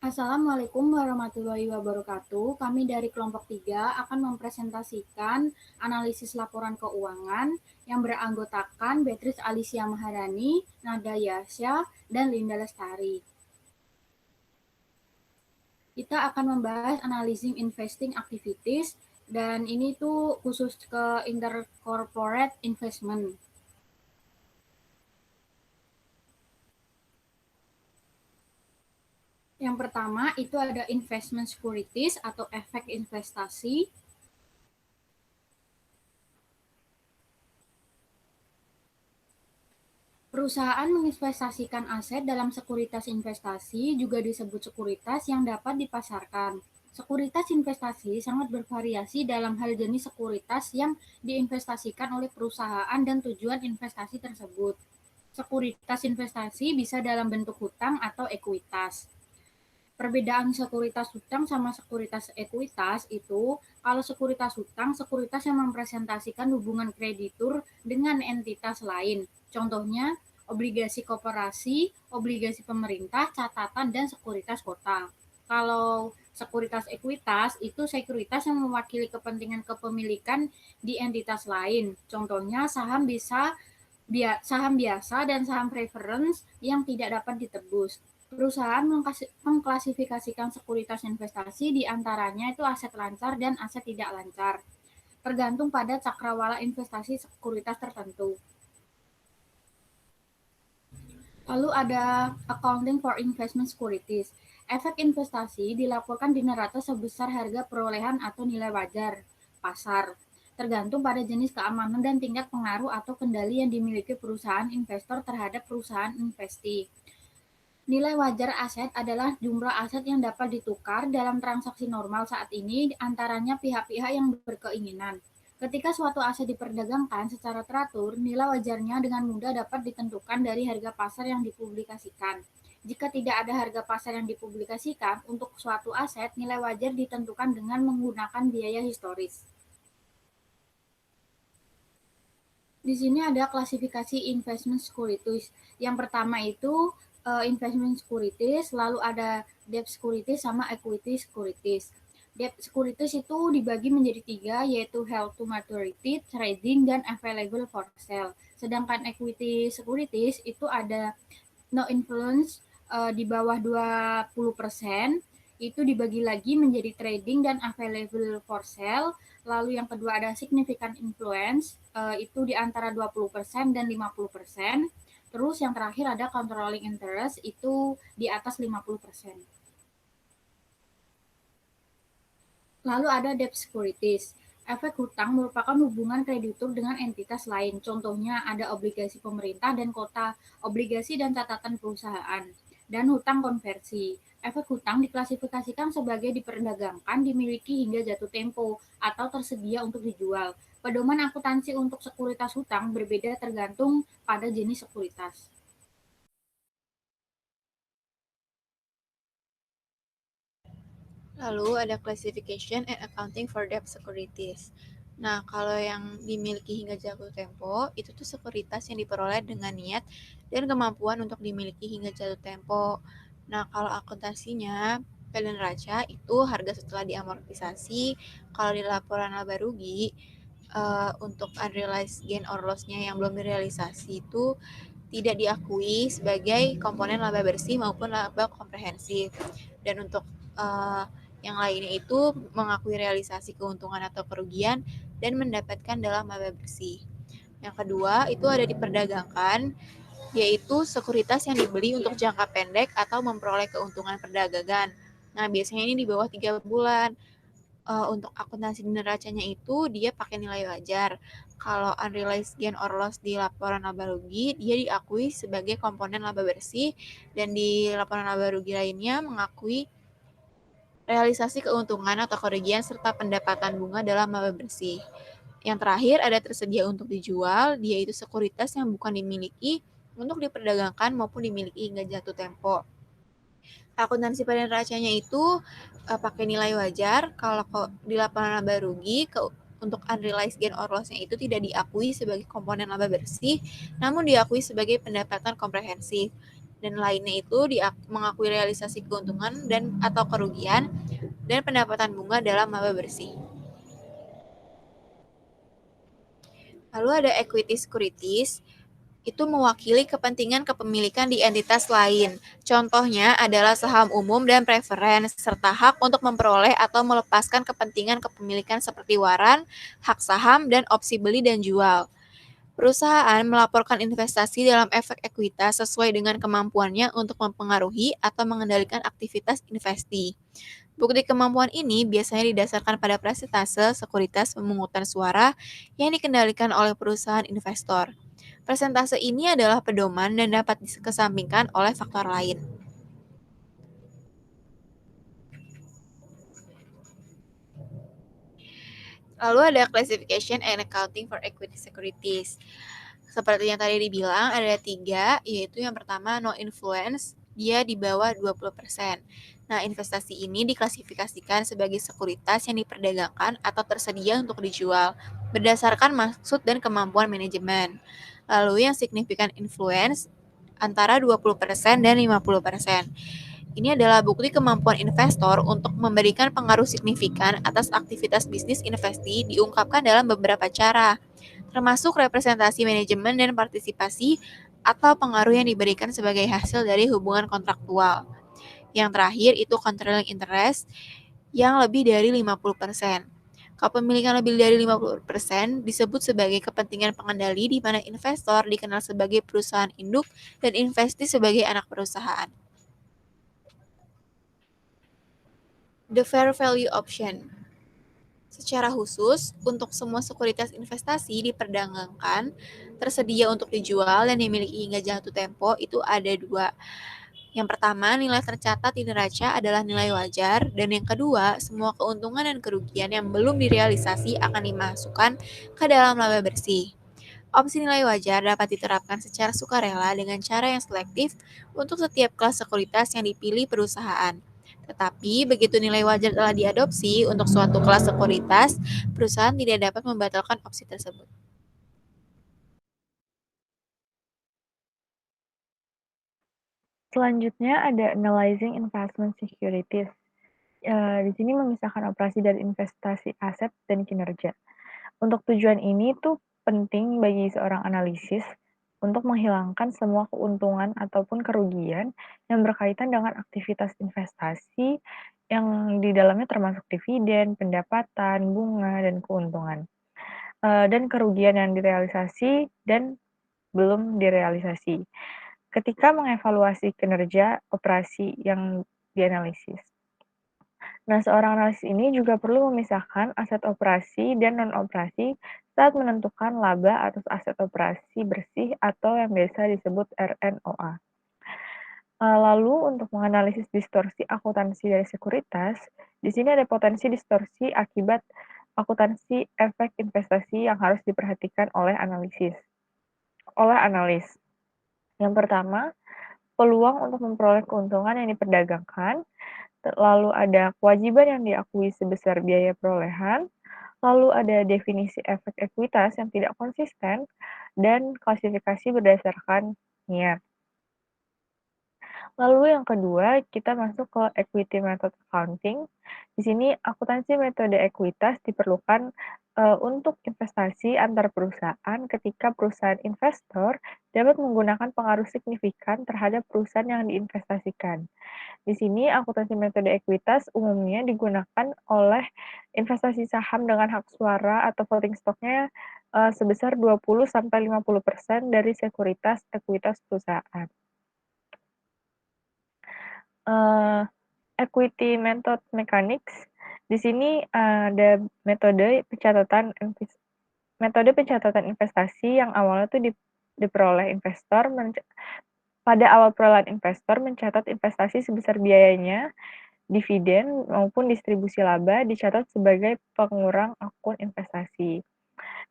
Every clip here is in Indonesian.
Assalamualaikum warahmatullahi wabarakatuh. Kami dari kelompok 3 akan mempresentasikan analisis laporan keuangan yang beranggotakan Beatrice Alicia Maharani, Nada Yasya, dan Linda Lestari. Kita akan membahas analyzing investing activities dan ini tuh khusus ke intercorporate investment. Yang pertama itu ada investment securities atau efek investasi. Perusahaan menginvestasikan aset dalam sekuritas investasi juga disebut sekuritas yang dapat dipasarkan. Sekuritas investasi sangat bervariasi dalam hal jenis sekuritas yang diinvestasikan oleh perusahaan dan tujuan investasi tersebut. Sekuritas investasi bisa dalam bentuk hutang atau ekuitas. Perbedaan sekuritas hutang sama sekuritas ekuitas itu, kalau sekuritas hutang, sekuritas yang mempresentasikan hubungan kreditur dengan entitas lain. Contohnya, obligasi koperasi, obligasi pemerintah, catatan, dan sekuritas kota. Kalau sekuritas ekuitas itu sekuritas yang mewakili kepentingan kepemilikan di entitas lain. Contohnya saham biasa dan saham preference yang tidak dapat ditebus. Perusahaan mengklasifikasikan sekuritas investasi di antaranya itu aset lancar dan aset tidak lancar, tergantung pada cakrawala investasi sekuritas tertentu. Lalu ada accounting for investment securities. Efek investasi dilaporkan di neraca sebesar harga perolehan atau nilai wajar pasar, tergantung pada jenis keamanan dan tingkat pengaruh atau kendali yang dimiliki perusahaan investor terhadap perusahaan investi. Nilai wajar aset adalah jumlah aset yang dapat ditukar dalam transaksi normal saat ini antaranya pihak-pihak yang berkeinginan. Ketika suatu aset diperdagangkan secara teratur, nilai wajarnya dengan mudah dapat ditentukan dari harga pasar yang dipublikasikan. Jika tidak ada harga pasar yang dipublikasikan untuk suatu aset, nilai wajar ditentukan dengan menggunakan biaya historis. Di sini ada klasifikasi investment securities. Yang pertama itu investment securities, lalu ada debt securities sama equity securities. Debt securities itu dibagi menjadi 3, yaitu held to maturity, trading, dan available for sale. Sedangkan equity securities itu ada no influence di bawah 20%, itu dibagi lagi menjadi trading dan available for sale. Lalu yang kedua ada significant influence, itu di antara 20% dan 50%. Terus yang terakhir ada controlling interest, itu di atas 50%. Lalu ada debt securities. Efek hutang merupakan hubungan kreditur dengan entitas lain. Contohnya ada obligasi pemerintah dan kota, obligasi dan catatan perusahaan, dan hutang konversi. Efek hutang diklasifikasikan sebagai diperdagangkan, dimiliki hingga jatuh tempo, atau tersedia untuk dijual. Pedoman akuntansi untuk sekuritas hutang berbeda tergantung pada jenis sekuritas. Lalu ada classification and accounting for debt securities. Nah, kalau yang dimiliki hingga jatuh tempo, itu tuh sekuritas yang diperoleh dengan niat dan kemampuan untuk dimiliki hingga jatuh tempo. Nah, kalau akuntansinya, P&L neraca itu harga setelah diamortisasi. Kalau di laporan laba rugi, untuk unrealized gain or loss-nya yang belum direalisasi itu tidak diakui sebagai komponen laba bersih maupun laba komprehensif. Dan untuk yang lainnya itu mengakui realisasi keuntungan atau kerugian dan mendapatkan dalam laba bersih. Yang kedua itu ada diperdagangkan, yaitu sekuritas yang dibeli untuk jangka pendek atau memperoleh keuntungan perdagangan. Nah, biasanya ini di bawah 3 bulan. Untuk akuntansi neracanya itu dia pakai nilai wajar. Kalau unrealized gain or loss di laporan laba rugi, dia diakui sebagai komponen laba bersih, dan di laporan laba rugi lainnya mengakui realisasi keuntungan atau kerugian serta pendapatan bunga dalam laba bersih. Yang terakhir ada tersedia untuk dijual, dia itu sekuritas yang bukan dimiliki untuk diperdagangkan maupun dimiliki hingga jatuh tempo. Akuntansi pada neracanya itu pakai nilai wajar. Kalau di laporan laba rugi untuk unrealized gain or loss-nya itu tidak diakui sebagai komponen laba bersih, namun diakui sebagai pendapatan komprehensif. dan lainnya itu mengakui realisasi keuntungan dan atau kerugian dan pendapatan bunga dalam laba bersih. Lalu ada equity securities, itu mewakili kepentingan kepemilikan di entitas lain. Contohnya adalah saham umum dan preferen, serta hak untuk memperoleh atau melepaskan kepentingan kepemilikan seperti waran, hak saham, dan opsi beli dan jual. Perusahaan melaporkan investasi dalam efek ekuitas sesuai dengan kemampuannya untuk mempengaruhi atau mengendalikan aktivitas investi. Bukti kemampuan ini biasanya didasarkan pada persentase sekuritas pemungutan suara yang dikendalikan oleh perusahaan investor. Persentase ini adalah pedoman dan dapat dikesampingkan oleh faktor lain. Lalu ada classification and accounting for equity securities. Seperti yang tadi dibilang, ada 3, yaitu yang pertama no influence, dia di bawah 20%. Nah, investasi ini diklasifikasikan sebagai sekuritas yang diperdagangkan atau tersedia untuk dijual, berdasarkan maksud dan kemampuan manajemen. Lalu yang significant influence, antara 20% dan 50%. Ini adalah bukti kemampuan investor untuk memberikan pengaruh signifikan atas aktivitas bisnis investi diungkapkan dalam beberapa cara, termasuk representasi manajemen dan partisipasi atau pengaruh yang diberikan sebagai hasil dari hubungan kontraktual. Yang terakhir itu controlling interest yang lebih dari 50%. Kepemilikan lebih dari 50% disebut sebagai kepentingan pengendali di mana investor dikenal sebagai perusahaan induk dan investi sebagai anak perusahaan. The fair value option. Secara khusus, untuk semua sekuritas investasi diperdagangkan, tersedia untuk dijual dan dimiliki hingga jatuh tempo itu ada 2. Yang pertama, nilai tercatat di neraca adalah nilai wajar, dan yang kedua, semua keuntungan dan kerugian yang belum direalisasi akan dimasukkan ke dalam laba bersih. Opsi nilai wajar dapat diterapkan secara sukarela dengan cara yang selektif untuk setiap kelas sekuritas yang dipilih perusahaan. Tetapi, begitu nilai wajar telah diadopsi untuk suatu kelas sekuritas, perusahaan tidak dapat membatalkan opsi tersebut. Selanjutnya ada analyzing investment securities. Di sini memisahkan operasi dari investasi aset dan kinerja. Untuk tujuan ini tuh penting bagi seorang analisis untuk menghilangkan semua keuntungan ataupun kerugian yang berkaitan dengan aktivitas investasi yang di dalamnya termasuk dividen, pendapatan, bunga, dan keuntungan. Dan kerugian yang direalisasi dan belum direalisasi. Ketika mengevaluasi kinerja operasi yang dianalisis. Nah, seorang analis ini juga perlu memisahkan aset operasi dan non-operasi saat menentukan laba atas aset operasi bersih atau yang biasa disebut RNOA. Lalu untuk menganalisis distorsi akuntansi dari sekuritas, di sini ada potensi distorsi akibat akuntansi efek investasi yang harus diperhatikan oleh analis. Yang pertama, peluang untuk memperoleh keuntungan yang diperdagangkan, lalu ada kewajiban yang diakui sebesar biaya perolehan, lalu ada definisi efek ekuitas yang tidak konsisten, dan klasifikasi berdasarkan niat. Lalu yang kedua, kita masuk ke equity method accounting. Di sini akuntansi metode ekuitas diperlukan untuk investasi antar perusahaan ketika perusahaan investor dapat menggunakan pengaruh signifikan terhadap perusahaan yang diinvestasikan. Di sini akuntansi metode ekuitas umumnya digunakan oleh investasi saham dengan hak suara atau voting stock-nya sebesar 20-50% dari sekuritas ekuitas perusahaan. Equity method mechanics, di sini ada metode pencatatan investasi yang awalnya tuh diperoleh investor pada awal perolehan investor mencatat investasi sebesar biayanya, dividen maupun distribusi laba dicatat sebagai pengurang akun investasi.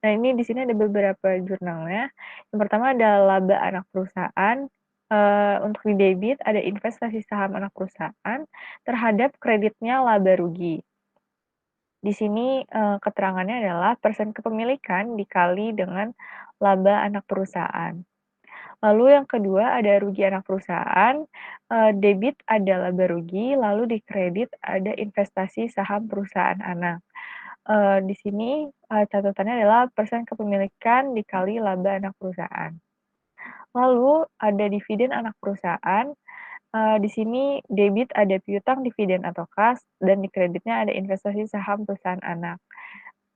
Nah, ini di sini ada beberapa jurnalnya. Yang pertama adalah laba anak perusahaan. Untuk di debit ada investasi saham anak perusahaan terhadap kreditnya laba rugi. Di sini keterangannya adalah persen kepemilikan dikali dengan laba anak perusahaan. Lalu yang kedua ada rugi anak perusahaan, debit ada laba rugi, lalu di kredit ada investasi saham perusahaan anak. Di sini, catatannya adalah persen kepemilikan dikali laba anak perusahaan. Lalu ada dividen anak perusahaan, di sini debit ada piutang dividen atau kas, dan di kreditnya ada investasi saham perusahaan anak.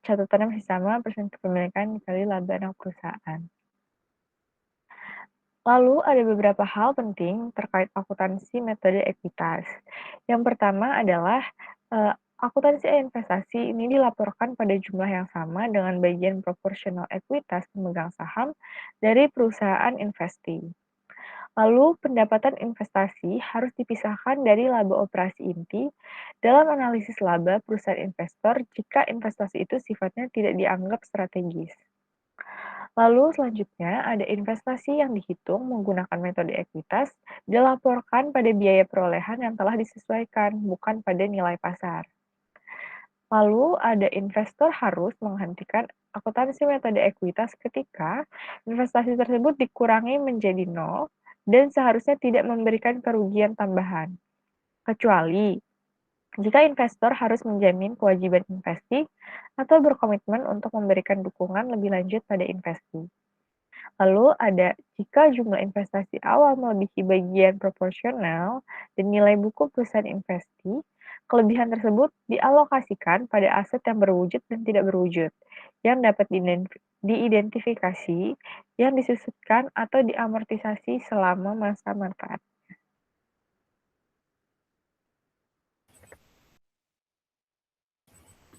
Catatannya masih sama, persen kepemilikan dikali laba anak perusahaan. Lalu ada beberapa hal penting terkait akuntansi metode ekuitas. Yang pertama adalah, akuntansi investasi ini dilaporkan pada jumlah yang sama dengan bagian proporsional ekuitas pemegang saham dari perusahaan investasi. Lalu pendapatan investasi harus dipisahkan dari laba operasi inti dalam analisis laba perusahaan investor jika investasi itu sifatnya tidak dianggap strategis. Lalu selanjutnya ada investasi yang dihitung menggunakan metode ekuitas dilaporkan pada biaya perolehan yang telah disesuaikan, bukan pada nilai pasar. Lalu ada investor harus menghentikan akuntansi metode ekuitas ketika investasi tersebut dikurangi menjadi nol dan seharusnya tidak memberikan kerugian tambahan. Kecuali jika investor harus menjamin kewajiban investasi atau berkomitmen untuk memberikan dukungan lebih lanjut pada investasi. Lalu ada jika jumlah investasi awal melebihi bagian proporsional dan nilai buku perusahaan investasi, kelebihan tersebut dialokasikan pada aset yang berwujud dan tidak berwujud, yang dapat diidentifikasi, yang disusutkan atau diamortisasi selama masa manfaat.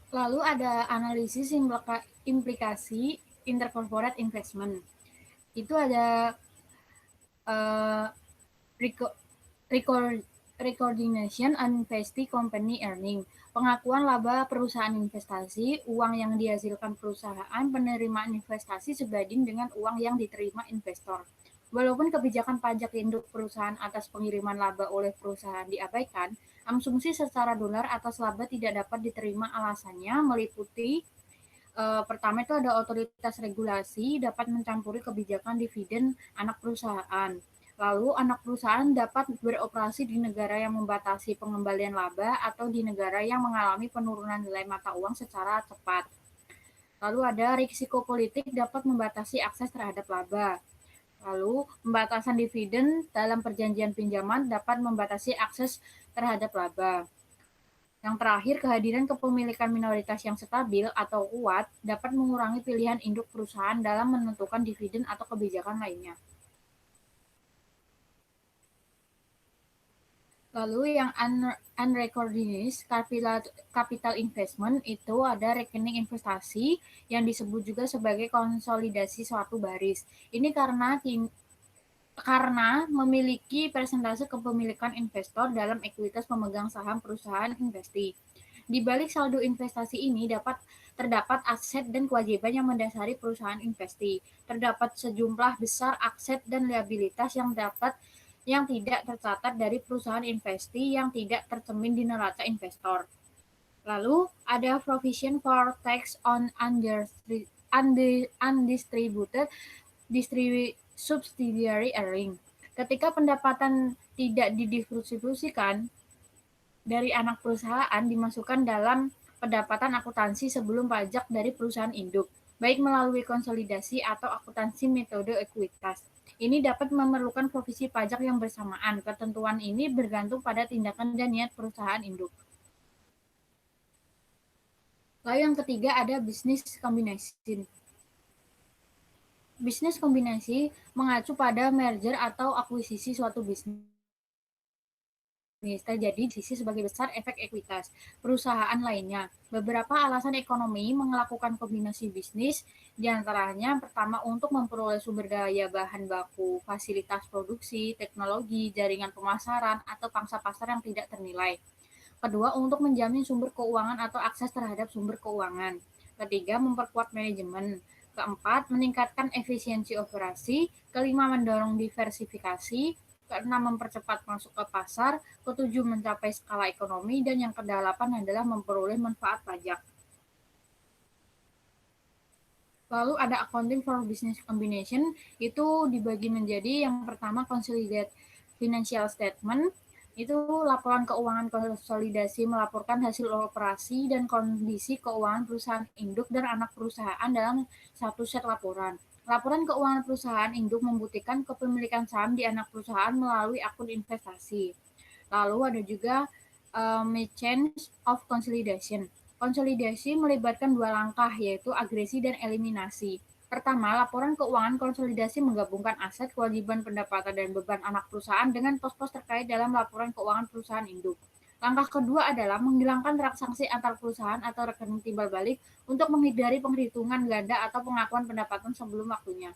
Lalu ada analisis implikasi intercorporate investment. Itu ada uh, recordination investee company earning, pengakuan laba perusahaan investasi, uang yang dihasilkan perusahaan penerimaan investasi sebanding dengan uang yang diterima investor. Walaupun kebijakan pajak induk perusahaan atas pengiriman laba oleh perusahaan diabaikan, asumsi secara dolar atas laba tidak dapat diterima. Alasannya meliputi pertama itu ada otoritas regulasi dapat mencampuri kebijakan dividen anak perusahaan. Lalu anak perusahaan dapat beroperasi di negara yang membatasi pengembalian laba atau di negara yang mengalami penurunan nilai mata uang secara cepat. Lalu ada risiko politik dapat membatasi akses terhadap laba. Lalu pembatasan dividen dalam perjanjian pinjaman dapat membatasi akses terhadap laba. Yang terakhir, kehadiran kepemilikan minoritas yang stabil atau kuat dapat mengurangi pilihan induk perusahaan dalam menentukan dividen atau kebijakan lainnya. Lalu yang unrecognized capital investment itu ada rekening investasi yang disebut juga sebagai konsolidasi suatu baris. Ini karena memiliki persentase kepemilikan investor dalam ekuitas pemegang saham perusahaan investasi. Di balik saldo investasi ini terdapat aset dan kewajiban yang mendasari perusahaan investasi. Terdapat sejumlah besar aset dan liabilitas yang tidak tercatat dari perusahaan investasi yang tidak tercermin di neraca investor. Lalu ada provision for tax on undistributed subsidiary earning. Ketika pendapatan tidak didistribusikan dari anak perusahaan dimasukkan dalam pendapatan akuntansi sebelum pajak dari perusahaan induk, baik melalui konsolidasi atau akuntansi metode ekuitas. Ini dapat memerlukan provisi pajak yang bersamaan. Ketentuan ini bergantung pada tindakan dan niat perusahaan induk. Lalu yang ketiga ada business combination. Bisnis kombinasi mengacu pada merger atau akuisisi suatu bisnis terjadi di sisi sebagai besar efek ekuitas perusahaan lainnya. Beberapa alasan ekonomi melakukan kombinasi bisnis, diantaranya pertama untuk memperoleh sumber daya bahan baku, fasilitas produksi, teknologi, jaringan pemasaran, atau pangsa pasar yang tidak ternilai. Kedua, untuk menjamin sumber keuangan atau akses terhadap sumber keuangan. Ketiga, memperkuat manajemen. Keempat, meningkatkan efisiensi operasi. Kelima, mendorong diversifikasi. Keenam, mempercepat masuk ke pasar. Ketujuh, mencapai skala ekonomi. Dan yang kedelapan adalah memperoleh manfaat pajak. Lalu ada accounting for business combination, itu dibagi menjadi yang pertama consolidated financial statement, itu laporan keuangan konsolidasi melaporkan hasil operasi dan kondisi keuangan perusahaan induk dan anak perusahaan dalam satu set laporan. Laporan keuangan perusahaan induk membuktikan kepemilikan saham di anak perusahaan melalui akun investasi. Lalu ada juga change of consolidation. Konsolidasi melibatkan dua langkah, yaitu agresi dan eliminasi. Pertama, laporan keuangan konsolidasi menggabungkan aset, kewajiban, pendapatan, dan beban anak perusahaan dengan pos-pos terkait dalam laporan keuangan perusahaan induk. Langkah kedua adalah menghilangkan transaksi antar perusahaan atau rekening timbal balik untuk menghindari penghitungan ganda atau pengakuan pendapatan sebelum waktunya.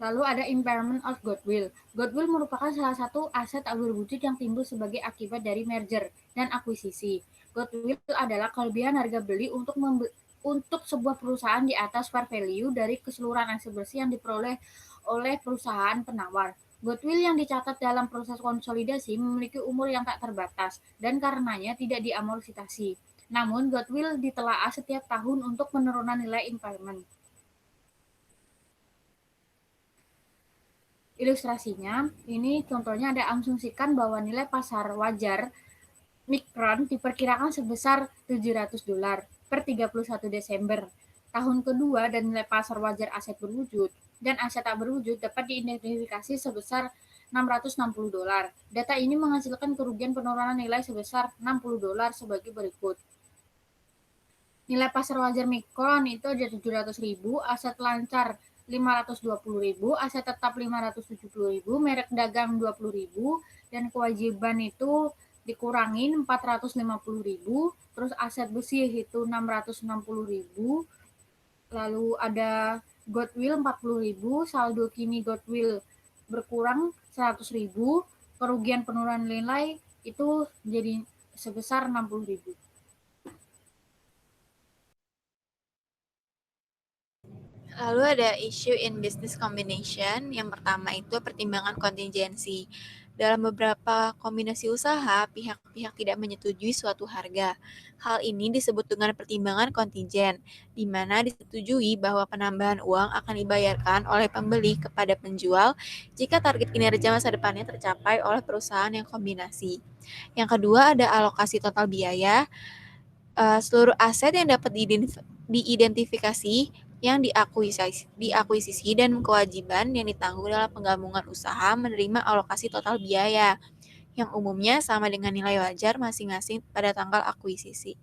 Lalu ada impairment of goodwill. Goodwill merupakan salah satu aset tak berwujud yang timbul sebagai akibat dari merger dan akuisisi. Goodwill adalah kelebihan harga beli untuk sebuah perusahaan di atas fair value dari keseluruhan aset bersih yang diperoleh oleh perusahaan penawar. Goodwill yang dicatat dalam proses konsolidasi memiliki umur yang tak terbatas dan karenanya tidak diamortisasi. Namun, goodwill ditelaah setiap tahun untuk penurunan nilai impairment. Ilustrasinya, ini contohnya ada asumsikan bahwa nilai pasar wajar Micron diperkirakan sebesar $700 per 31 Desember. Tahun kedua dan nilai pasar wajar aset berwujud dan aset tak berwujud dapat diidentifikasi sebesar $660. Data ini menghasilkan kerugian penurunan nilai sebesar $60 sebagai berikut. Nilai pasar wajar Micron itu ada 700.000, aset lancar 520.000, aset tetap 570.000, merek dagang 20.000, dan kewajiban itu dikurangin 450.000, terus aset bersih itu 660.000, lalu ada goodwill 40.000, saldo kini goodwill berkurang 100.000, kerugian penurunan nilai itu jadi sebesar 60.000. Lalu ada issue in business combination. Yang pertama itu pertimbangan kontingensi. Dalam beberapa kombinasi usaha, pihak-pihak tidak menyetujui suatu harga. Hal ini disebut dengan pertimbangan kontingen, di mana disetujui bahwa penambahan uang akan dibayarkan oleh pembeli kepada penjual jika target kinerja masa depannya tercapai oleh perusahaan yang kombinasi. Yang kedua ada alokasi total biaya. Seluruh aset yang dapat diidentifikasi yang diakuisisi dan kewajiban yang ditanggung dalam penggabungan usaha menerima alokasi total biaya yang umumnya sama dengan nilai wajar masing-masing pada tanggal akuisisi.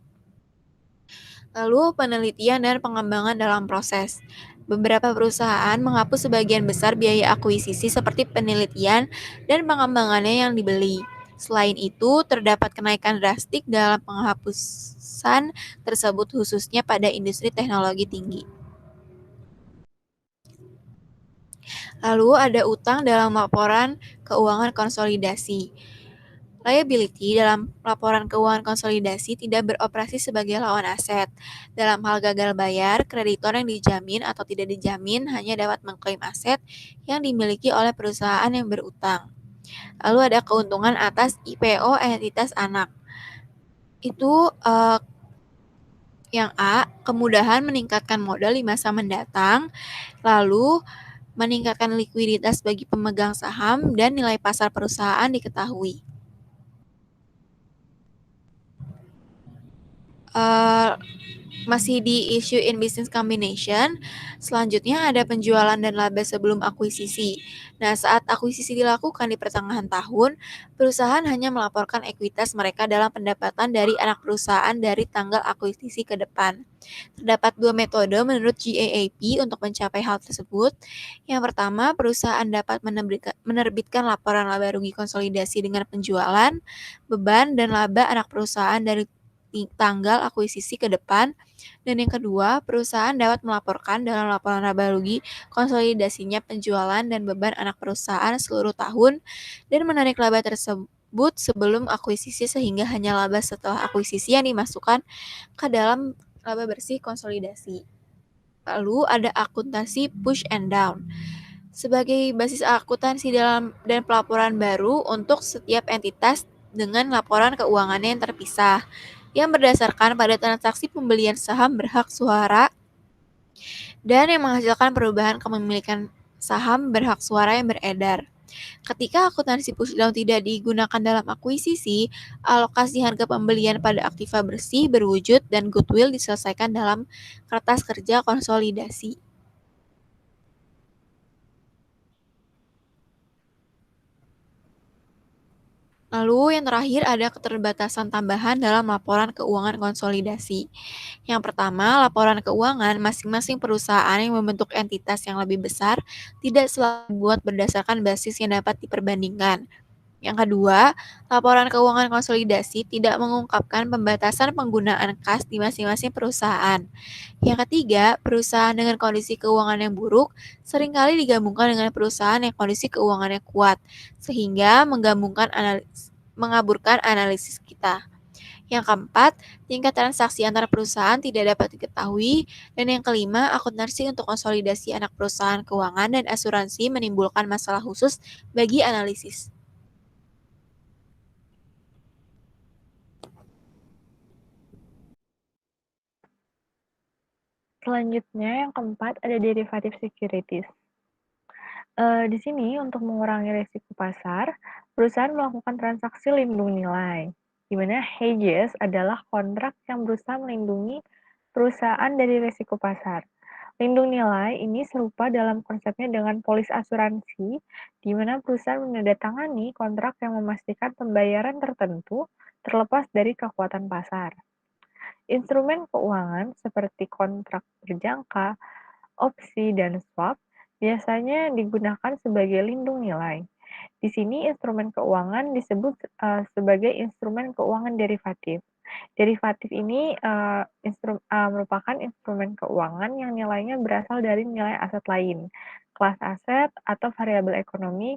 Lalu penelitian dan pengembangan dalam proses. Beberapa perusahaan menghapus sebagian besar biaya akuisisi seperti penelitian dan pengembangannya yang dibeli. Selain itu, terdapat kenaikan drastik dalam penghapusan tersebut khususnya pada industri teknologi tinggi. Lalu ada utang dalam laporan keuangan konsolidasi. Liability dalam laporan keuangan konsolidasi tidak beroperasi sebagai lawan aset. Dalam hal gagal bayar, kreditor yang dijamin atau tidak dijamin hanya dapat mengklaim aset yang dimiliki oleh perusahaan yang berutang. Lalu ada keuntungan atas IPO entitas anak. Itu yang A, kemudahan meningkatkan modal di masa mendatang, lalu meningkatkan likuiditas bagi pemegang saham dan nilai pasar perusahaan diketahui. Masih di issue in business combination, selanjutnya ada penjualan dan laba sebelum akuisisi. Nah, saat akuisisi dilakukan di pertengahan tahun, perusahaan hanya melaporkan ekuitas mereka dalam pendapatan dari anak perusahaan dari tanggal akuisisi ke depan. Terdapat dua metode menurut GAAP untuk mencapai hal tersebut. Yang pertama, perusahaan dapat menerbitkan laporan laba rugi konsolidasi dengan penjualan, beban, dan laba anak perusahaan dari tanggal akuisisi ke depan. Dan yang kedua, perusahaan dapat melaporkan dalam laporan laba rugi konsolidasinya penjualan dan beban anak perusahaan seluruh tahun dan menarik laba tersebut sebelum akuisisi sehingga hanya laba setelah akuisisi yang dimasukkan ke dalam laba bersih konsolidasi. Lalu ada akuntansi push and down. Sebagai basis akuntansi dalam dan pelaporan baru untuk setiap entitas dengan laporan keuangannya yang terpisah. yang berdasarkan pada transaksi pembelian saham berhak suara dan yang menghasilkan perubahan kepemilikan saham berhak suara yang beredar. Ketika akuntansi pushdown tidak digunakan dalam akuisisi, alokasi harga pembelian pada aktiva bersih berwujud dan goodwill diselesaikan dalam kertas kerja konsolidasi. Lalu yang terakhir ada keterbatasan tambahan dalam laporan keuangan konsolidasi. Yang pertama, laporan keuangan masing-masing perusahaan yang membentuk entitas yang lebih besar tidak selalu dibuat berdasarkan basis yang dapat diperbandingkan. Yang kedua, laporan keuangan konsolidasi tidak mengungkapkan pembatasan penggunaan kas di masing-masing perusahaan. Yang ketiga, perusahaan dengan kondisi keuangan yang buruk seringkali digabungkan dengan perusahaan yang kondisi keuangannya kuat, sehingga mengaburkan analisis kita. Yang keempat, tingkat transaksi antar perusahaan tidak dapat diketahui. Dan yang kelima, akuntansi untuk konsolidasi anak perusahaan keuangan dan asuransi menimbulkan masalah khusus bagi analisis. Selanjutnya yang keempat ada derivative securities. Di sini untuk mengurangi risiko pasar, perusahaan melakukan transaksi lindung nilai, di mana hedges adalah kontrak yang berusaha melindungi perusahaan dari risiko pasar. Lindung nilai ini serupa dalam konsepnya dengan polis asuransi, di mana perusahaan menandatangani kontrak yang memastikan pembayaran tertentu terlepas dari kekuatan pasar. Instrumen keuangan seperti kontrak berjangka, opsi, dan swap biasanya digunakan sebagai lindung nilai. Di sini instrumen keuangan disebut sebagai instrumen keuangan derivatif. Derivatif ini merupakan instrumen keuangan yang nilainya berasal dari nilai aset lain, kelas aset atau variabel ekonomi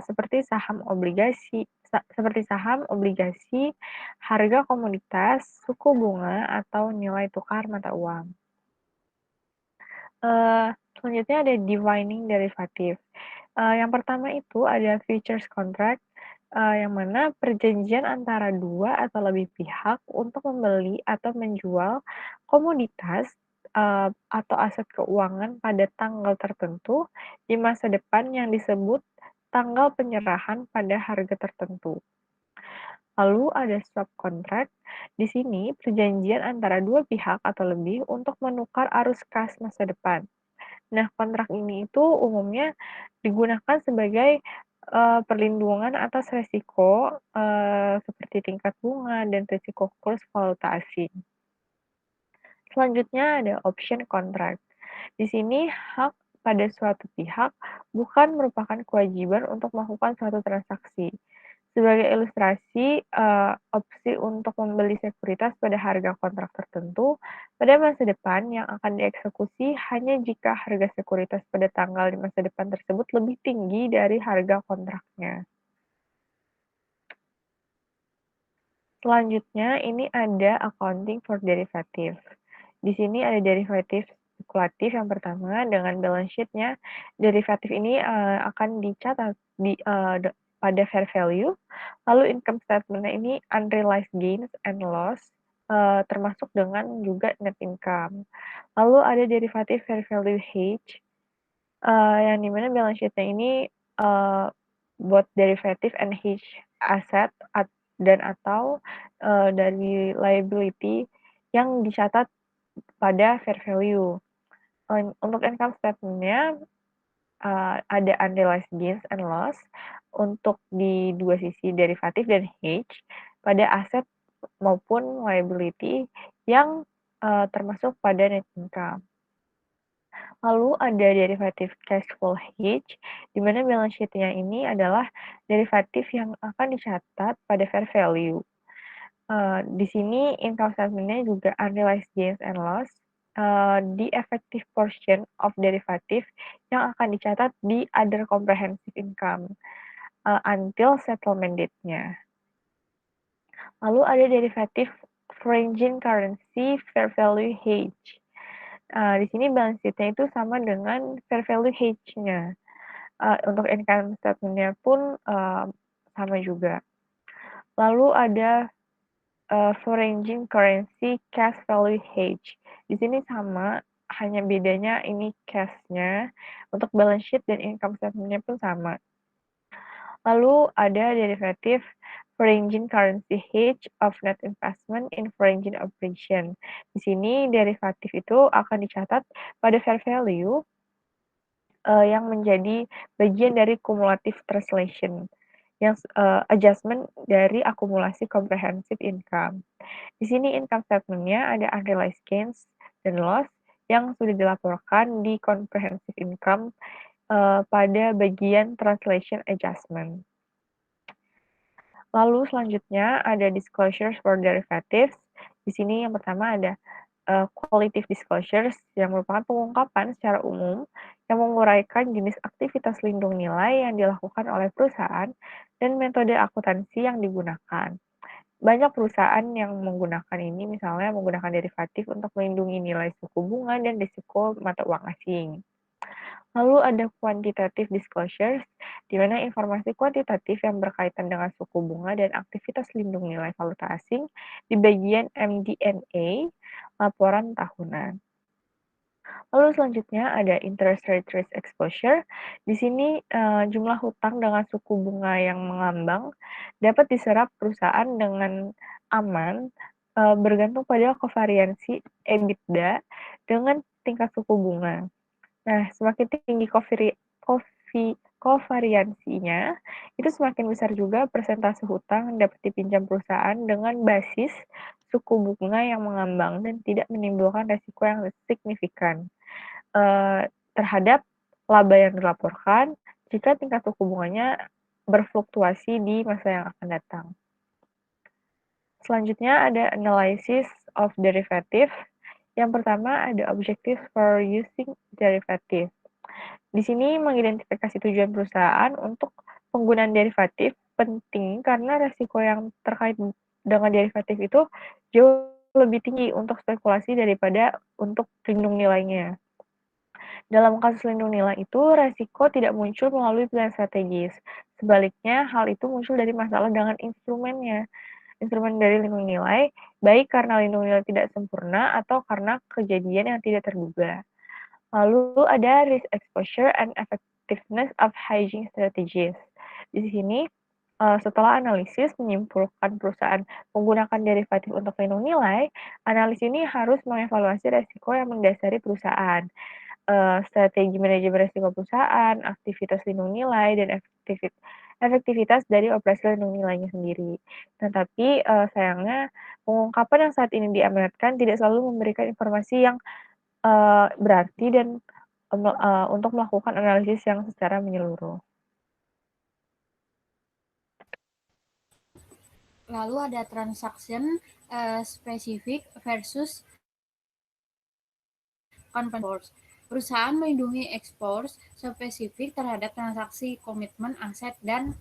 seperti saham, obligasi, harga komoditas, suku bunga, atau nilai tukar mata uang. Selanjutnya ada defining derivative. Yang pertama itu ada futures contract, yang mana perjanjian antara dua atau lebih pihak untuk membeli atau menjual komoditas atau aset keuangan pada tanggal tertentu di masa depan yang disebut tanggal penyerahan pada harga tertentu. Lalu ada swap contract. Di sini perjanjian antara dua pihak atau lebih untuk menukar arus kas masa depan. Nah, kontrak ini itu umumnya digunakan sebagai perlindungan atas resiko seperti tingkat bunga dan risiko kurs valuta asing. Selanjutnya ada option contract. Di sini hak pada suatu pihak bukan merupakan kewajiban untuk melakukan suatu transaksi. Sebagai ilustrasi, opsi untuk membeli sekuritas pada harga kontrak tertentu pada masa depan yang akan dieksekusi hanya jika harga sekuritas pada tanggal di masa depan tersebut lebih tinggi dari harga kontraknya. Selanjutnya, ini ada accounting for derivative. Di sini ada derivative spekulatif yang pertama dengan balance sheet-nya. Derivatif ini akan dicatat pada fair value. Lalu income statement-nya ini unrealized gains and loss, termasuk dengan juga net income. Lalu ada derivative fair value hedge, yang dimana balance sheet-nya ini buat derivative and hedge asset dan atau dari liability yang dicatat pada fair value. Untuk income statement-nya ada unrealized gains and loss untuk di dua sisi derivatif dan hedge pada aset maupun liability yang termasuk pada net income. Lalu ada derivative cash flow hedge, di mana balance sheet-nya ini adalah derivatif yang akan dicatat pada fair value. Di sini income statement-nya juga unrealized gains and loss, the effective portion of derivative yang akan dicatat di other comprehensive income, until settlement date-nya. Lalu ada derivative foreign currency fair value hedge. Di sini balance sheet-nya itu sama dengan fair value hedge-nya. Untuk income statement-nya pun sama juga. Lalu ada foreign currency cash value hedge. Di sini sama, hanya bedanya ini cash-nya, untuk balance sheet dan income statement-nya pun sama. Lalu ada derivative foreign currency hedge of net investment in foreign operation. Di sini derivatif itu akan dicatat pada fair value yang menjadi bagian dari cumulative translation, yang adjustment dari akumulasi comprehensive income. Di sini income statement-nya ada unrealized gains dan loss yang sudah dilaporkan di comprehensive income pada bagian translation adjustment. Lalu selanjutnya ada disclosures for derivatives. Di sini yang pertama ada qualitative disclosures yang merupakan pengungkapan secara umum yang menguraikan jenis aktivitas lindung nilai yang dilakukan oleh perusahaan dan metode akuntansi yang digunakan. Banyak perusahaan yang menggunakan ini, misalnya menggunakan derivatif untuk melindungi nilai suku bunga dan risiko mata uang asing. Lalu ada quantitative disclosures, di mana informasi kuantitatif yang berkaitan dengan suku bunga dan aktivitas lindung nilai valuta asing di bagian MD&A, laporan tahunan. Lalu selanjutnya ada interest rate risk exposure. Di sini jumlah hutang dengan suku bunga yang mengambang dapat diserap perusahaan dengan aman bergantung pada kovariansi EBITDA dengan tingkat suku bunga. Nah, semakin tinggi kovariansinya, itu semakin besar juga persentase hutang yang dapat dipinjam perusahaan dengan basis suku bunga yang mengambang dan tidak menimbulkan resiko yang signifikan terhadap laba yang dilaporkan jika tingkat suku bunganya berfluktuasi di masa yang akan datang. Selanjutnya ada analysis of derivative. Yang pertama ada objectives for using derivative. Di sini mengidentifikasi tujuan perusahaan untuk penggunaan derivatif penting karena resiko yang terkait dengan derivatif itu jauh lebih tinggi untuk spekulasi daripada untuk lindung nilainya. Dalam kasus lindung nilai itu, resiko tidak muncul melalui pilihan strategis. Sebaliknya, hal itu muncul dari masalah dengan instrumennya. Instrumen dari lindung nilai, baik karena lindung nilai tidak sempurna atau karena kejadian yang tidak terduga. Lalu ada risk exposure and effectiveness of hedging strategies. Di sini, setelah analisis menyimpulkan perusahaan menggunakan derivatif untuk lindung nilai, analis ini harus mengevaluasi resiko yang mendasari perusahaan, strategi manajemen risiko perusahaan, aktivitas lindung nilai, dan efektivitas dari operasi lindung nilainya sendiri. Tetapi sayangnya pengungkapan yang saat ini diamanatkan tidak selalu memberikan informasi yang berarti dan untuk melakukan analisis yang secara menyeluruh. Lalu ada transaction specific versus convenience. Perusahaan melindungi ekspor spesifik terhadap transaksi komitmen aset dan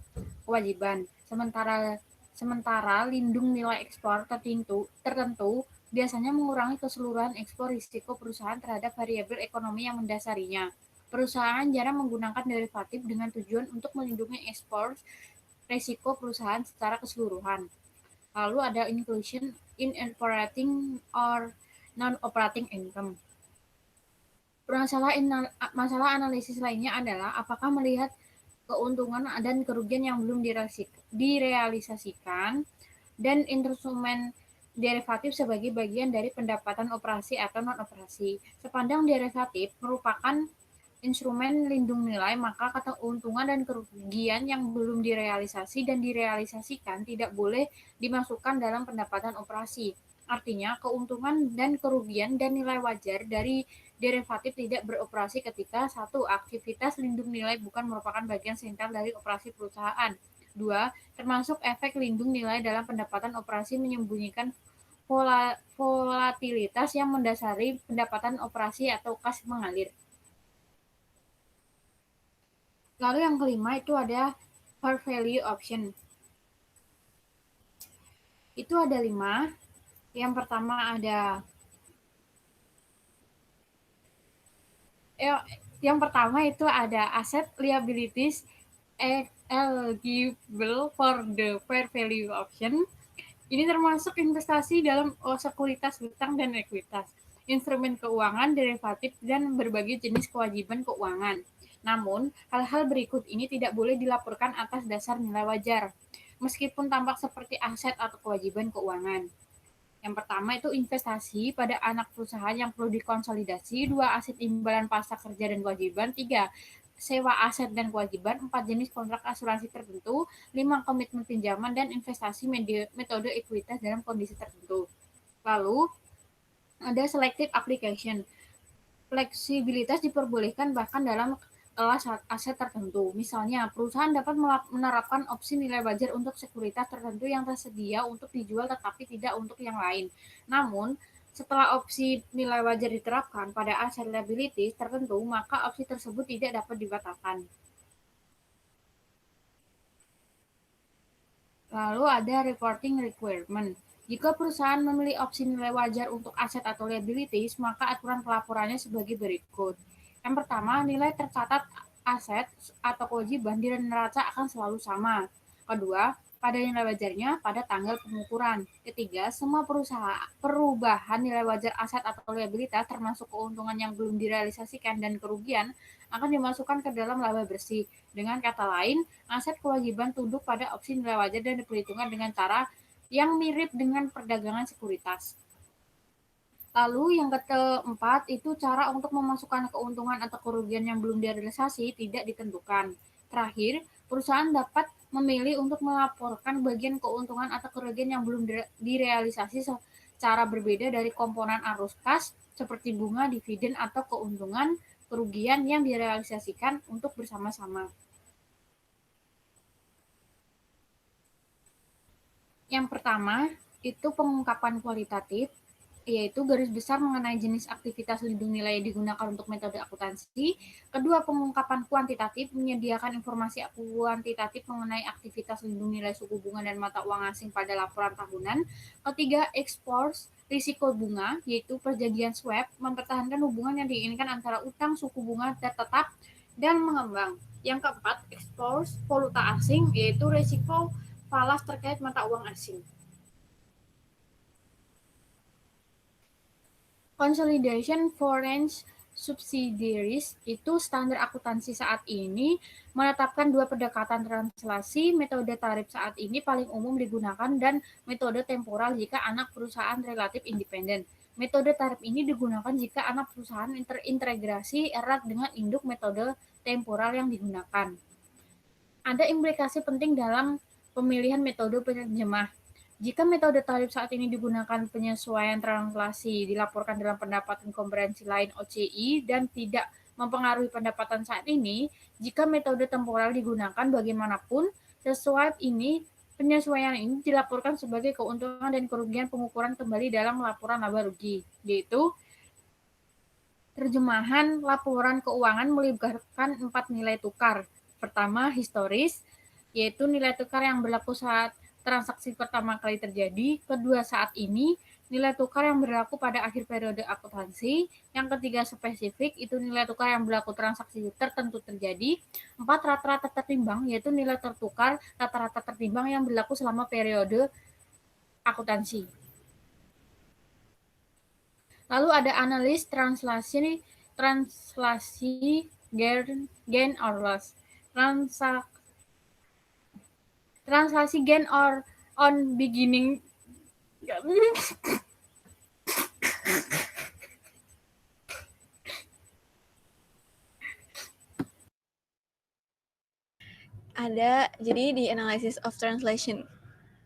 kewajiban. Sementara lindung nilai ekspor tertentu biasanya mengurangi keseluruhan ekspor risiko perusahaan terhadap variabel ekonomi yang mendasarinya. Perusahaan jarang menggunakan derivatif dengan tujuan untuk melindungi ekspor risiko perusahaan secara keseluruhan. Lalu ada inclusion in operating or non-operating income. Masalah analisis lainnya adalah apakah melihat keuntungan dan kerugian yang belum direalisasikan dan instrumen derivatif sebagai bagian dari pendapatan operasi atau non-operasi. Sepandang derivatif merupakan instrumen lindung nilai, maka keuntungan dan kerugian yang belum direalisasi dan direalisasikan tidak boleh dimasukkan dalam pendapatan operasi. Artinya, keuntungan dan kerugian dan nilai wajar dari derivatif tidak beroperasi ketika satu, aktivitas lindung nilai bukan merupakan bagian sentral dari operasi perusahaan. Dua, termasuk efek lindung nilai dalam pendapatan operasi menyembunyikan volatilitas yang mendasari pendapatan operasi atau kas mengalir. Lalu yang kelima itu ada fair value option. Itu ada 5. Yang pertama ada itu ada asset liabilities eligible for the fair value option. Ini termasuk investasi dalam sekuritas utang dan ekuitas, instrumen keuangan, derivatif, dan berbagai jenis kewajiban keuangan. Namun, hal-hal berikut ini tidak boleh dilaporkan atas dasar nilai wajar, meskipun tampak seperti aset atau kewajiban keuangan. Yang pertama itu investasi pada anak perusahaan yang perlu dikonsolidasi, 2 aset imbalan pasca kerja dan kewajiban, 3 sewa aset dan kewajiban, 4 jenis kontrak asuransi tertentu, 5 komitmen pinjaman, dan investasi metode ekuitas dalam kondisi tertentu. Lalu ada selective application. Fleksibilitas diperbolehkan bahkan dalam kelas aset tertentu. Misalnya, perusahaan dapat menerapkan opsi nilai wajar untuk sekuritas tertentu yang tersedia untuk dijual tetapi tidak untuk yang lain. Namun, setelah opsi nilai wajar diterapkan pada aset liabilities tertentu, maka opsi tersebut tidak dapat dibatalkan. Lalu ada reporting requirement. Jika perusahaan memilih opsi nilai wajar untuk aset atau liabilities, maka aturan pelaporannya sebagai berikut. Yang pertama, nilai tercatat aset atau kewajiban di neraca akan selalu sama. Kedua, pada nilai wajarnya pada tanggal pengukuran. Ketiga, semua perubahan nilai wajar aset atau liabilitas termasuk keuntungan yang belum direalisasikan dan kerugian akan dimasukkan ke dalam laba bersih. Dengan kata lain, aset kewajiban tunduk pada opsi nilai wajar dan diperhitungkan dengan cara yang mirip dengan perdagangan sekuritas. Lalu yang keempat itu cara untuk memasukkan keuntungan atau kerugian yang belum direalisasi tidak ditentukan. Terakhir, perusahaan dapat memilih untuk melaporkan bagian keuntungan atau kerugian yang belum direalisasi secara berbeda dari komponen arus kas seperti bunga, dividen, atau keuntungan kerugian yang direalisasikan untuk bersama-sama. Yang pertama, itu pengungkapan kualitatif, yaitu garis besar mengenai jenis aktivitas lindung nilai yang digunakan untuk metode akuntansi. Kedua, pengungkapan kuantitatif, menyediakan informasi kuantitatif mengenai aktivitas lindung nilai suku bunga dan mata uang asing pada laporan tahunan. Ketiga, expose risiko bunga, yaitu perjanjian swap, mempertahankan hubungan yang diinginkan antara utang suku bunga tetap dan mengembang. Yang keempat, expose valuta asing, yaitu risiko falas terkait mata uang asing. Consolidation Foreign Subsidiaries itu standar akuntansi saat ini menetapkan dua pendekatan translasi. Metode tarif saat ini paling umum digunakan dan metode temporal jika anak perusahaan relatif independen. Metode tarif ini digunakan jika anak perusahaan terintegrasi erat dengan induk metode temporal yang digunakan. Ada implikasi penting dalam pemilihan metode penerjemah. Jika metode tarif saat ini digunakan, penyesuaian translasi dilaporkan dalam pendapatan komprehensi lain OCI dan tidak mempengaruhi pendapatan saat ini. Jika metode temporal digunakan bagaimanapun, penyesuaian ini dilaporkan sebagai keuntungan dan kerugian pengukuran kembali dalam laporan laba rugi, yaitu terjemahan laporan keuangan melibatkan 4 nilai tukar. Pertama, historis, yaitu nilai tukar yang berlaku saat transaksi pertama kali terjadi. Kedua, saat ini, nilai tukar yang berlaku pada akhir periode akuntansi. Yang ketiga, spesifik, itu nilai tukar yang berlaku transaksi tertentu terjadi. 4, rata-rata tertimbang, yaitu nilai tertukar rata-rata tertimbang yang berlaku selama periode akuntansi. Lalu ada analis translasi gain or loss. Translasi gain or on beginning Ada, jadi di analysis of translation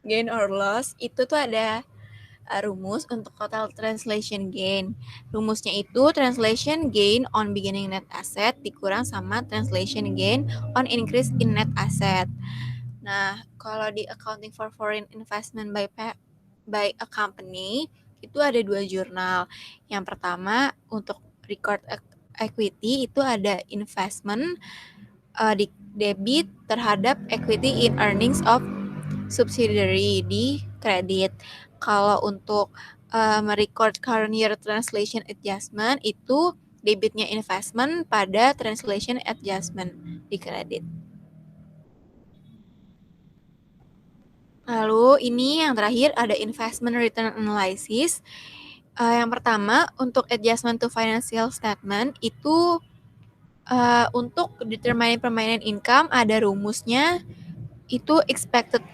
gain or loss itu tuh ada rumus untuk total translation gain. Rumusnya itu translation gain on beginning net asset dikurang sama translation gain on increase in net asset. Nah, kalau di accounting for foreign investment by a company itu ada 2 jurnal. Yang pertama untuk record equity itu ada investment di debit terhadap equity in earnings of subsidiary di kredit. Kalau untuk merecord current year translation adjustment itu debitnya investment pada translation adjustment di kredit. Lalu ini yang terakhir ada investment return analysis. Yang pertama untuk adjustment to financial statement itu untuk determine permanent income ada rumusnya, itu expected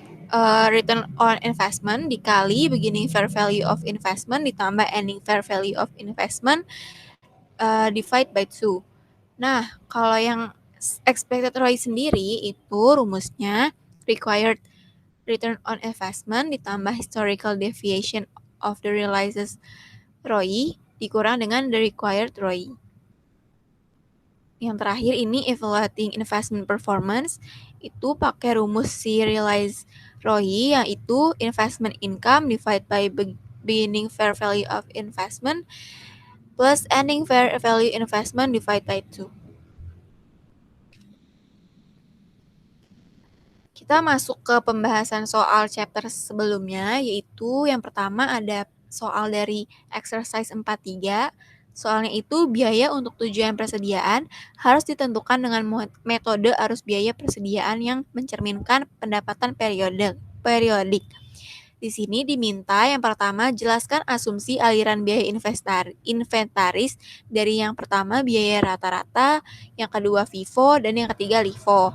return on investment dikali beginning fair value of investment ditambah ending fair value of investment divide by 2. Nah, kalau yang expected ROI sendiri itu rumusnya required return on investment ditambah historical deviation of the realized ROI dikurang dengan the required ROI. Yang terakhir ini evaluating investment performance itu pakai rumus si realized ROI yaitu investment income divided by beginning fair value of investment plus ending fair value investment divided by 2. Kita masuk ke pembahasan soal chapter sebelumnya, yaitu yang pertama ada soal dari exercise 43. Soalnya itu biaya untuk tujuan persediaan harus ditentukan dengan metode arus biaya persediaan yang mencerminkan pendapatan periodik. Di sini diminta yang pertama jelaskan asumsi aliran biaya inventaris dari yang pertama biaya rata-rata, yang kedua FIFO, dan yang ketiga LIFO.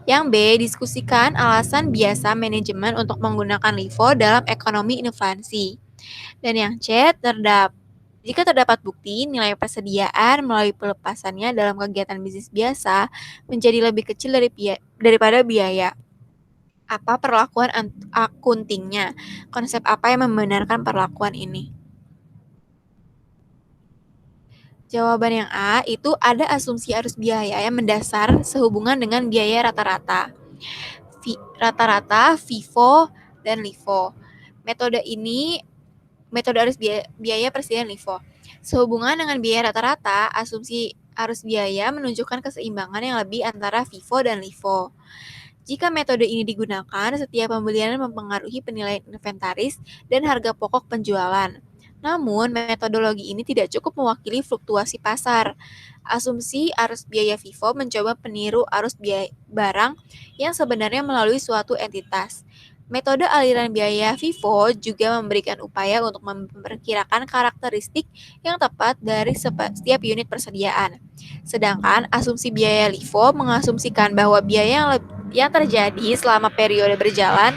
Yang B, diskusikan alasan biasa manajemen untuk menggunakan LIFO dalam ekonomi inovasi. Dan yang C, jika terdapat bukti nilai persediaan melalui pelepasannya dalam kegiatan bisnis biasa menjadi lebih kecil daripada biaya. Apa perlakuan akuntingnya? Konsep apa yang membenarkan perlakuan ini? Jawaban yang A itu ada asumsi arus biaya yang mendasar sehubungan dengan biaya rata-rata. Rata-rata, FIFO, dan LIFO. Metode arus biaya persediaan LIFO. Sehubungan dengan biaya rata-rata, asumsi arus biaya menunjukkan keseimbangan yang lebih antara FIFO dan LIFO. Jika metode ini digunakan, setiap pembelian mempengaruhi penilaian inventaris dan harga pokok penjualan. Namun, metodologi ini tidak cukup mewakili fluktuasi pasar. Asumsi arus biaya FIFO mencoba peniru arus biaya barang yang sebenarnya melalui suatu entitas. Metode aliran biaya FIFO juga memberikan upaya untuk memperkirakan karakteristik yang tepat dari setiap unit persediaan. Sedangkan asumsi biaya LIFO mengasumsikan bahwa biaya yang terjadi selama periode berjalan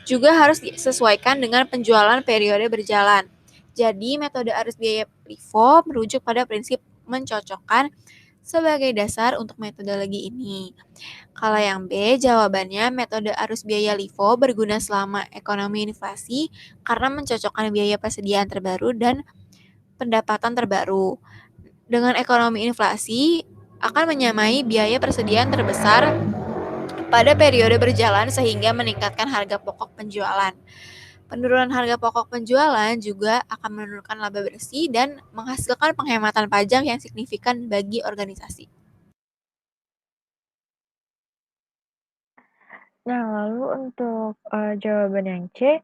juga harus disesuaikan dengan penjualan periode berjalan. Jadi, metode arus biaya LIFO merujuk pada prinsip mencocokkan sebagai dasar untuk metodologi ini. Kalau yang B, jawabannya metode arus biaya LIFO berguna selama ekonomi inflasi karena mencocokkan biaya persediaan terbaru dan pendapatan terbaru. Dengan ekonomi inflasi akan menyamai biaya persediaan terbesar pada periode berjalan sehingga meningkatkan harga pokok penjualan. Penurunan harga pokok penjualan juga akan menurunkan laba bersih dan menghasilkan penghematan pajak yang signifikan bagi organisasi. Nah, lalu untuk, jawaban yang C,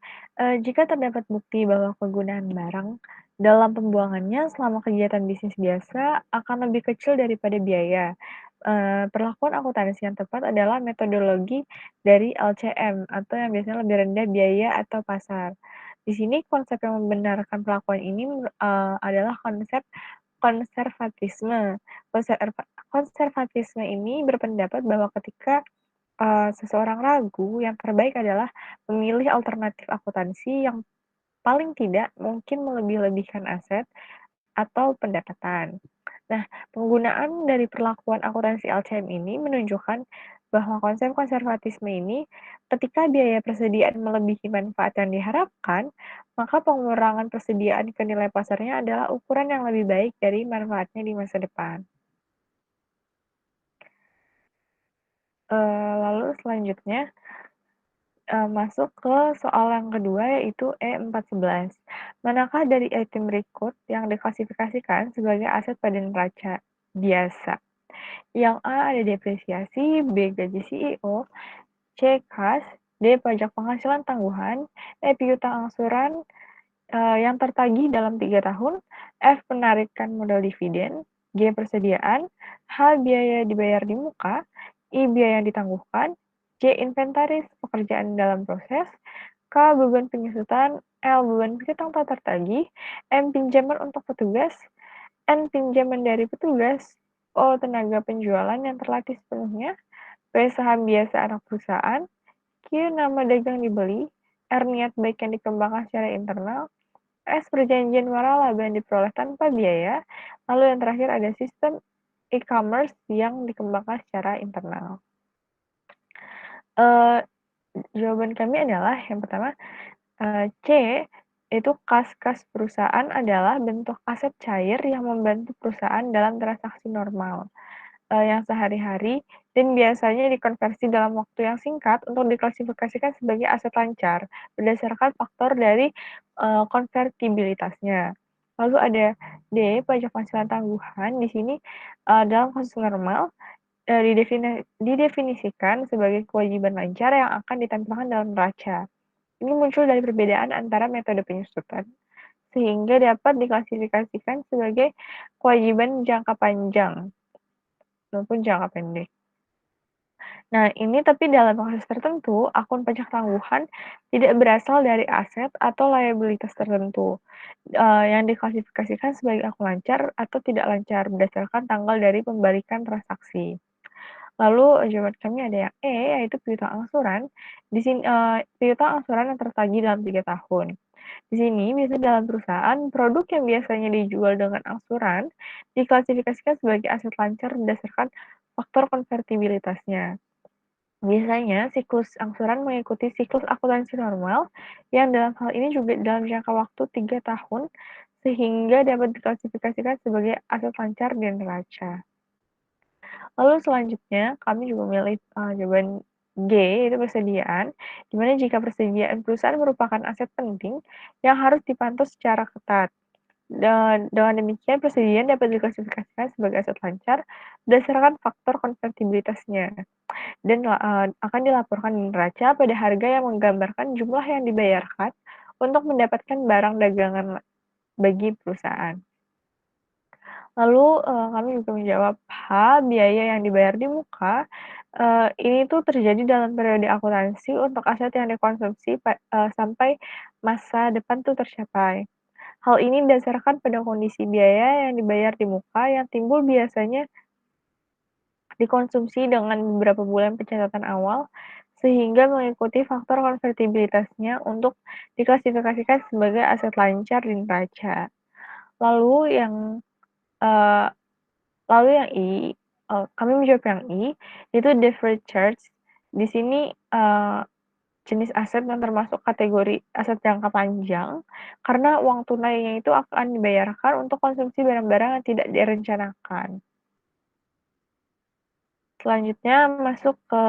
jika terdapat bukti bahwa kegunaan barang dalam pembuangannya selama kegiatan bisnis biasa akan lebih kecil daripada biaya. Perlakuan akuntansi yang tepat adalah metodologi dari LCM atau yang biasanya lebih rendah biaya atau pasar. Di sini konsep yang membenarkan perlakuan ini adalah konsep konservatisme. Konservatisme ini berpendapat bahwa ketika seseorang ragu, yang terbaik adalah memilih alternatif akuntansi yang paling tidak mungkin melebih-lebihkan aset atau pendapatan. Nah, penggunaan dari perlakuan akuntansi LCM ini menunjukkan bahwa konsep konservatisme ini, ketika biaya persediaan melebihi manfaat yang diharapkan, maka pengurangan persediaan ke nilai pasarnya adalah ukuran yang lebih baik dari manfaatnya di masa depan. Lalu selanjutnya masuk ke soal yang kedua yaitu E411. Manakah dari item berikut yang diklasifikasikan sebagai aset pada neraca biasa? Yang A ada depresiasi, B gaji CEO, C kas, D pajak penghasilan tangguhan, E piutang angsuran yang tertagih dalam 3 tahun, F penarikan modal dividen, G persediaan, H biaya dibayar di muka, I biaya yang ditangguhkan, C J. Inventaris pekerjaan dalam proses, K. Beban penyusutan, L. Beban piutang tak tertagih, M. Pinjaman untuk petugas, N. Pinjaman dari petugas, O. Tenaga penjualan yang terlatih sepenuhnya, P. Saham biasa anak perusahaan, Q. Nama dagang dibeli, R. Niat baik yang dikembangkan secara internal, S. Perjanjian moral laba yang diperoleh tanpa biaya, lalu yang terakhir ada sistem e-commerce yang dikembangkan secara internal. Jawaban kami adalah yang pertama, C, itu kas-kas perusahaan adalah bentuk aset cair yang membantu perusahaan dalam transaksi normal, yang sehari-hari dan biasanya dikonversi dalam waktu yang singkat untuk diklasifikasikan sebagai aset lancar berdasarkan faktor dari konvertibilitasnya. Lalu ada D, pajak penghasilan tangguhan. Di sini dalam kasus normal didefinisikan sebagai kewajiban lancar yang akan ditampilkan dalam neraca. Ini muncul dari perbedaan antara metode penyusutan, sehingga dapat diklasifikasikan sebagai kewajiban jangka panjang maupun jangka pendek. Nah, ini tapi dalam kasus tertentu, akun pajak tangguhan tidak berasal dari aset atau liabilitas tertentu, yang diklasifikasikan sebagai akun lancar atau tidak lancar berdasarkan tanggal dari pembalikan transaksi. Lalu jawaban kami ada yang E, yaitu piutang angsuran. Di sini piutang angsuran yang tertagih dalam 3 tahun. Di sini biasanya dalam perusahaan, produk yang biasanya dijual dengan angsuran diklasifikasikan sebagai aset lancar berdasarkan faktor konvertibilitasnya. Biasanya siklus angsuran mengikuti siklus akuntansi normal yang dalam hal ini juga dalam jangka waktu 3 tahun sehingga dapat diklasifikasikan sebagai aset lancar di neraca. Lalu selanjutnya kami juga memilih jawaban G, yaitu persediaan, di mana jika persediaan perusahaan merupakan aset penting yang harus dipantau secara ketat. Dan dengan demikian persediaan dapat diklasifikasikan sebagai aset lancar berdasarkan faktor konvertibilitasnya dan akan dilaporkan di neraca pada harga yang menggambarkan jumlah yang dibayarkan untuk mendapatkan barang dagangan bagi perusahaan. Lalu, kami juga menjawab H, biaya yang dibayar di muka, ini tuh terjadi dalam periode akuntansi untuk aset yang dikonsumsi sampai masa depan tuh tercapai. Hal ini didasarkan pada kondisi biaya yang dibayar di muka yang timbul biasanya dikonsumsi dengan beberapa bulan pencatatan awal, sehingga mengikuti faktor konvertibilitasnya untuk diklasifikasikan sebagai aset lancar di neraca. Lalu yang, eee Lalu yang I, kami menjawab yang I, itu deferred charge. Di sini, jenis aset yang termasuk kategori aset jangka panjang, karena uang tunainya itu akan dibayarkan untuk konsumsi barang-barang yang tidak direncanakan. Selanjutnya masuk ke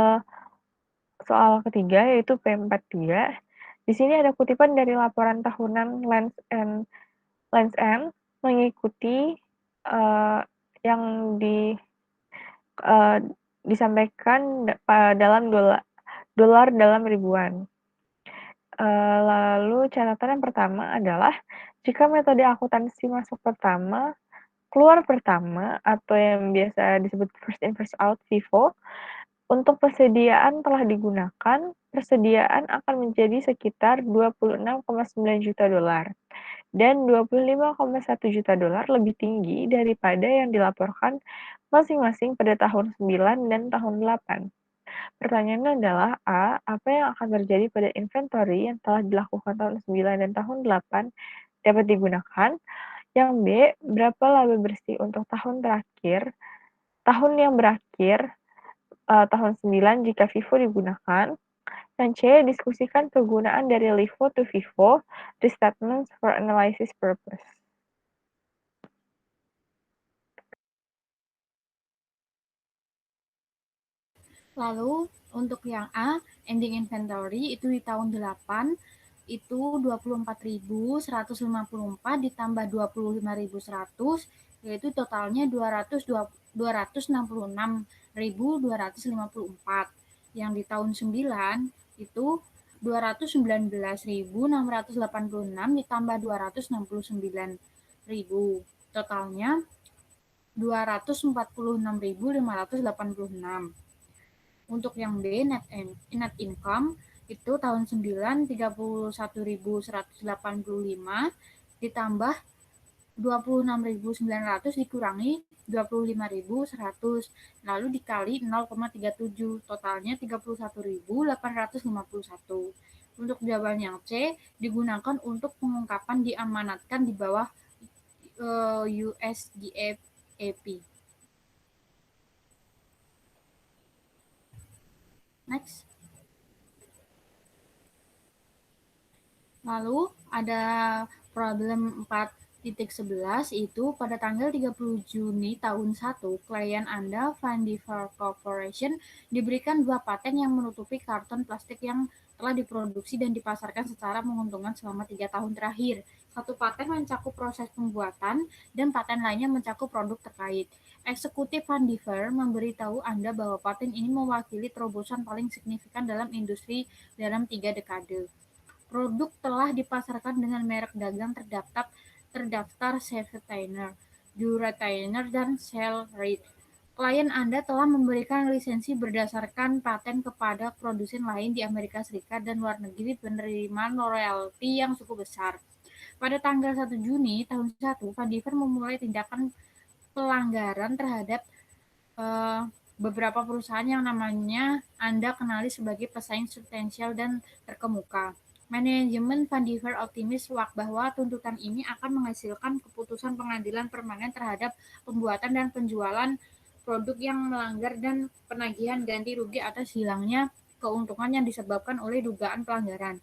soal ketiga, yaitu P43. Di sini ada kutipan dari laporan tahunan Lens& mengikuti, yang Eee, disampaikan dalam dolar dalam ribuan. Lalu catatan yang pertama adalah, jika metode akuntansi masuk pertama, keluar pertama, atau yang biasa disebut first in first out (FIFO), untuk persediaan telah digunakan, persediaan akan menjadi sekitar $26,9 juta dan $25,1 juta lebih tinggi daripada yang dilaporkan masing-masing pada tahun 9 dan tahun 8. Pertanyaannya adalah A, apa yang akan terjadi pada inventory yang telah dilakukan tahun 9 dan tahun 8 dapat digunakan? Yang B, berapa laba bersih untuk tahun yang berakhir tahun 9 jika FIFO digunakan? Dan C, diskusikan kegunaan dari LIFO to FIFO, restatements for analysis purpose. Lalu untuk yang A, ending inventory itu di tahun 8 itu 24.154 ditambah 25.100, yaitu totalnya 266.254. Yang di tahun 9 itu 219.686 ditambah 269.000, totalnya 246.586. Untuk yang B, net income itu tahun 9 31.185 ditambah 26.900 dikurangi 25.100 lalu dikali 0,37 totalnya 31.851. Untuk jawaban yang C digunakan untuk pengungkapan diamanatkan di bawah US GAAP. Next. Lalu ada problem 4.11 itu pada tanggal 30 Juni tahun 1, klien Anda, Van Diver Corporation, diberikan 2 paten yang menutupi karton plastik yang telah diproduksi dan dipasarkan secara menguntungkan selama 3 tahun terakhir. Satu paten mencakup proses pembuatan dan paten lainnya mencakup produk terkait. Eksekutif Van Diver memberitahu Anda bahwa paten ini mewakili terobosan paling signifikan dalam industri dalam 3 dekade. Produk telah dipasarkan dengan merek dagang terdaftar Safetainer, Duratainer, dan Cellerate. Klien Anda telah memberikan lisensi berdasarkan paten kepada produsen lain di Amerika Serikat dan luar negeri penerimaan royalti yang cukup besar. Pada tanggal 1 Juni tahun 1, Van Diver memulai tindakan pelanggaran terhadap beberapa perusahaan yang namanya Anda kenali sebagai pesaing substansial dan terkemuka. Manajemen Van Diver optimis bahwa tuntutan ini akan menghasilkan keputusan pengadilan permanen terhadap pembuatan dan penjualan produk yang melanggar dan penagihan ganti rugi atas hilangnya keuntungan yang disebabkan oleh dugaan pelanggaran.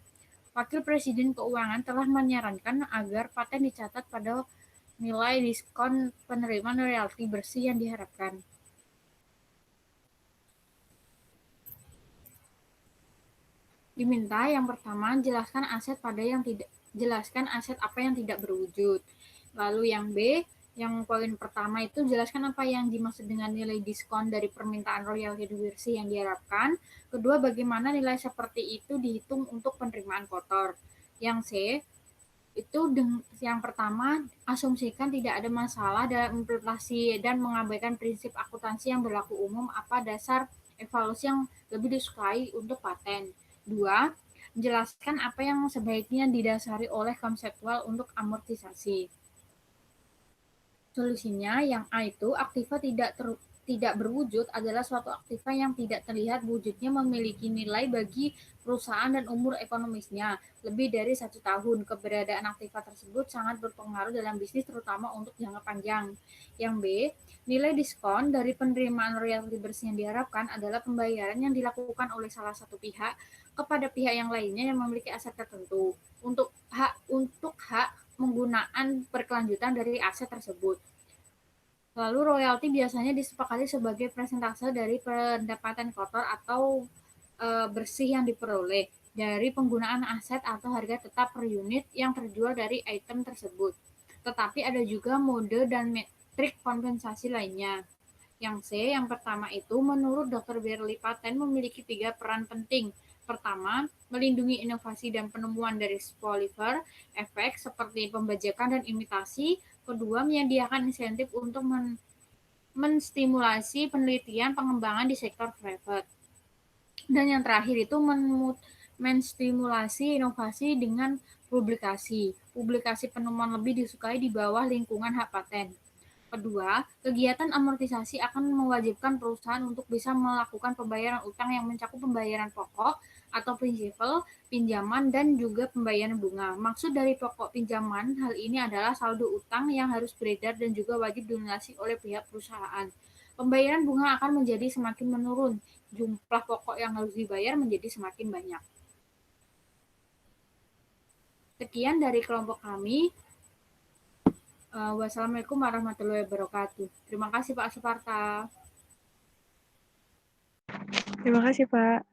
Wakil Presiden Keuangan telah menyarankan agar paten dicatat pada nilai diskon penerimaan royalti bersih yang diharapkan. Diminta yang pertama jelaskan aset apa yang tidak berwujud. Lalu yang B, yang poin pertama itu jelaskan apa yang dimaksud dengan nilai diskon dari permintaan royalti bersih yang diharapkan. Kedua, bagaimana nilai seperti itu dihitung untuk penerimaan kotor. Yang C, itu yang pertama, asumsikan tidak ada masalah dalam implementasi dan mengabaikan prinsip akuntansi yang berlaku umum apa dasar evaluasi yang lebih disukai untuk paten. 2. Menjelaskan apa yang sebaiknya didasari oleh konseptual untuk amortisasi. Solusinya yang A itu aktiva tidak berwujud adalah suatu aktiva yang tidak terlihat wujudnya memiliki nilai bagi perusahaan dan umur ekonomisnya lebih dari 1 tahun. Keberadaan aktiva tersebut sangat berpengaruh dalam bisnis terutama untuk jangka panjang. Yang B, nilai diskon dari penerimaan royalti bersih yang diharapkan adalah pembayaran yang dilakukan oleh salah satu pihak kepada pihak yang lainnya yang memiliki aset tertentu untuk hak penggunaan berkelanjutan dari aset tersebut. Lalu royalti biasanya disepakati sebagai persentase dari pendapatan kotor atau bersih yang diperoleh dari penggunaan aset atau harga tetap per unit yang terjual dari item tersebut. Tetapi ada juga mode dan metrik kompensasi lainnya. Yang C, yang pertama itu menurut Dr. Berly, paten memiliki 3 peran penting. Pertama, melindungi inovasi dan penemuan dari spillover efek seperti pembajakan dan imitasi. Kedua, menyediakan insentif untuk menstimulasi penelitian pengembangan di sektor private. Dan yang terakhir itu menstimulasi inovasi dengan publikasi. Publikasi penemuan lebih disukai di bawah lingkungan hak paten. Kedua, kegiatan amortisasi akan mewajibkan perusahaan untuk bisa melakukan pembayaran utang yang mencakup pembayaran pokok atau prinsipal pinjaman dan juga pembayaran bunga. Maksud dari pokok pinjaman hal ini adalah saldo utang yang harus beredar dan juga wajib dilunasi oleh pihak perusahaan. Pembayaran bunga akan menjadi semakin menurun, jumlah pokok yang harus dibayar menjadi semakin banyak. Sekian dari kelompok kami. Wassalamualaikum warahmatullahi wabarakatuh. Terima kasih Pak Suparta. Terima kasih, Pak.